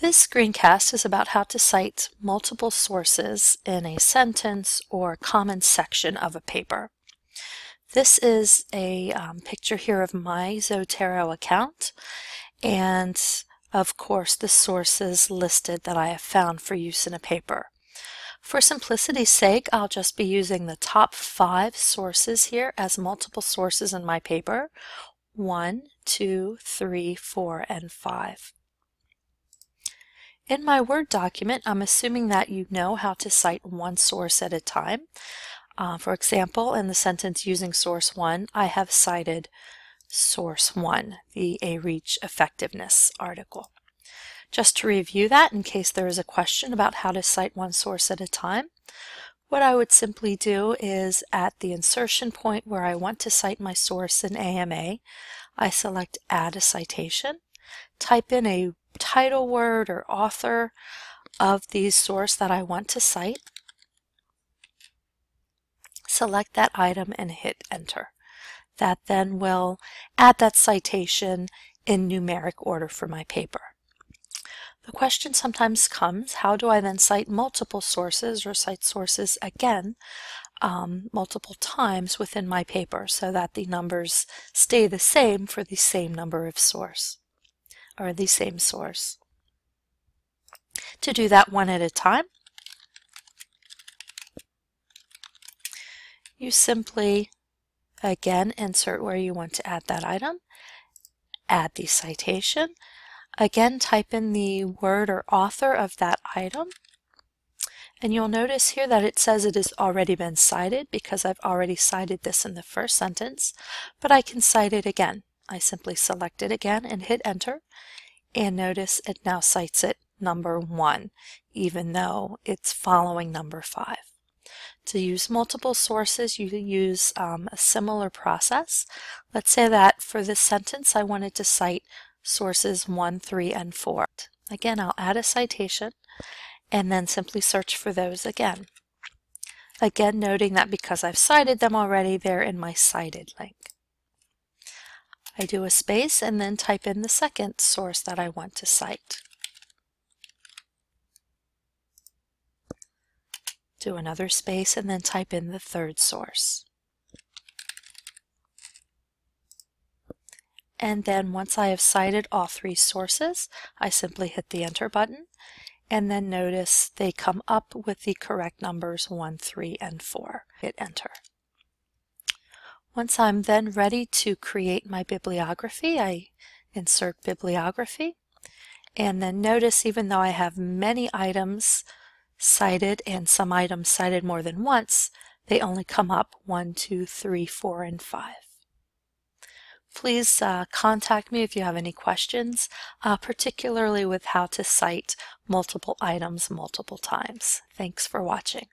This screencast is about how to cite multiple sources in a sentence or common section of a paper. This is a picture here of my Zotero account, and of course the sources listed that I have found for use in a paper. For simplicity's sake, I'll just be using the top 5 sources here as multiple sources in my paper. 1, 2, 3, 4, and 5. In my Word document, I'm assuming that you know how to cite one source at a time. For example, in the sentence using source 1, I have cited source 1, the A-Reach effectiveness article. Just to review that, in case there is a question about how to cite one source at a time, what I would simply do is at the insertion point where I want to cite my source in AMA, I select Add a Citation, type in a title word or author of the source that I want to cite, select that item and hit Enter. That then will add that citation in numeric order for my paper. The question sometimes comes, how do I then cite multiple sources or cite sources again multiple times within my paper so that the numbers stay the same for the same number of source or the same source? To do that one at a time, you simply again insert where you want to add that item, add the citation, again type in the word or author of that item, and you'll notice here that it says it has already been cited because I've already cited this in the first sentence, but I can cite it again. I simply select it again and hit Enter, and notice it now cites it number 1, even though it's following number 5. To use multiple sources, you use a similar process. Let's say that for this sentence I wanted to cite sources 1, 3, and 4. Again, I'll add a citation and then simply search for those again. Again, noting that because I've cited them already, they're in my cited link. I do a space and then type in the second source that I want to cite. Do another space and then type in the third source. And then once I have cited all 3 sources, I simply hit the Enter button, and then notice they come up with the correct numbers 1, 3, and 4. Hit Enter. Once I'm then ready to create my bibliography, I insert bibliography, and then notice even though I have many items cited and some items cited more than once, they only come up 1, 2, 3, 4, and 5. Please contact me if you have any questions, particularly with how to cite multiple items multiple times. Thanks for watching.